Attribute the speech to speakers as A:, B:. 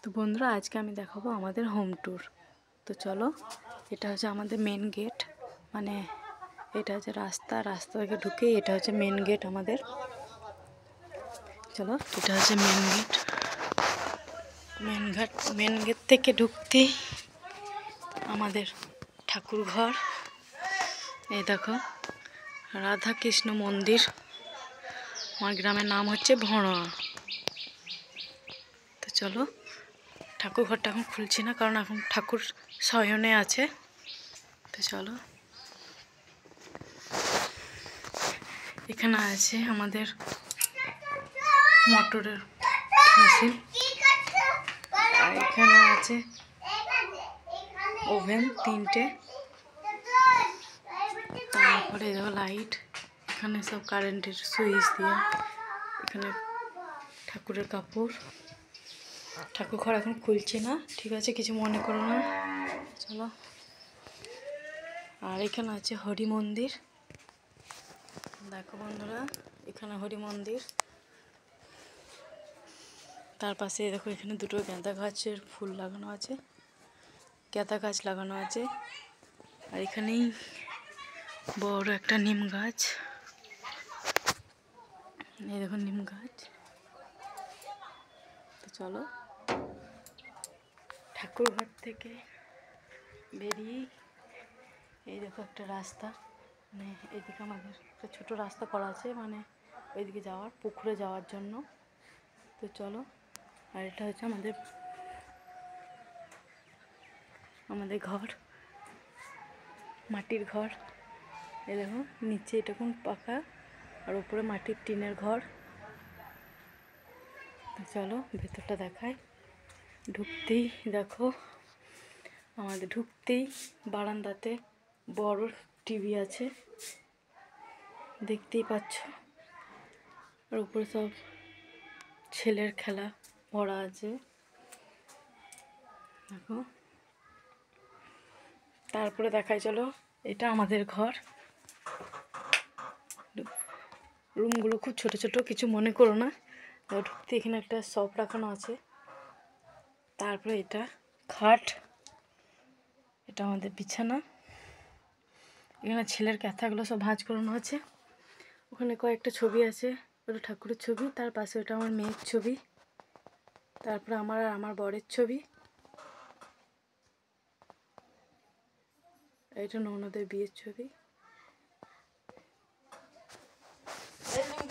A: তো বন্ধুরা আজকে আমি দেখাবো আমাদের হোম ট্যুর। তো চলো, এটা হচ্ছে আমাদের মেন গেট, মানে এটা হচ্ছে রাস্তা থেকে ঢুকে এটা হচ্ছে মেন গেট আমাদের। চলো, এটা হচ্ছে মেন গেট থেকে ঢুকতেই আমাদের ঠাকুর ঘর। এই দেখো রাধা কৃষ্ণ মন্দির। আমার গ্রামের নাম হচ্ছে ভড়োয়া। তো চলো, ঠাকুর ঘরটা এখন খুলছি না কারণ এখন ঠাকুর শয়নে আছে। তো চলো, এখানে আছে আমাদের মোটরের মেশিন, আর এখানে আছে ওভেন 3টে, তারপরে দেখো লাইট, এখানে সব কারেন্টের সুইচ দিয়ে। এখানে ঠাকুরের কাপড়। ঠাকুর ঘর এখন খুলছে না, ঠিক আছে, কিছু মনে করো না, চলো। আর এখানে আছে হরি মন্দির, দেখো বন্ধুরা, এখানে হরি মন্দির। তার পাশে দেখো এখানে দুটো গাঁদা গাছের ফুল লাগানো আছে, গাঁদা গাছ লাগানো আছে। আর এখানেই বড় একটা নিম গাছ, এই দেখো নিম গাছ। তো চলো, ঠাকুর ঘর থেকে বেরিয়ে এই দেখো একটা রাস্তা, মানে এইদিকে আমাদের একটা ছোটো রাস্তা করা আছে, মানে ওইদিকে যাওয়ার, পুকুরে যাওয়ার জন্য। তো চলো, আর এটা হচ্ছে আমাদের ঘর, মাটির ঘর। এই দেখো নিচে এরকম পাকা, আর উপরে মাটির টিনের ঘর। তো চলো ভেতরটা দেখাই। ঢুকতেই দেখো ঢুকতেই বারান্দাতে বড় টিভি আছে, দেখতেই পাচ্ছ। আর উপরে সব ছেলের খেলা ভরা আছে, দেখো। তারপরে দেখাই, চলো, এটা আমাদের ঘর। রুমগুলো খুব ছোট ছোট, কিছু মনে করো না। ঢুকতে এখানে একটা শপ রাখানো আছে। তারপরে এটা খাট, এটা আমাদের বিছানা। এখানে ছেলের ক্যাথাগুলো সব ভাঁজ করানো আছে। ওখানে কয়েকটা ছবি আছে, ওটা ঠাকুরের ছবি। তার পাশে ওটা আমার মেয়ের ছবি, তারপরে আমার আর আমার বরের ছবি। এটা ননদের বিয়ের ছবি।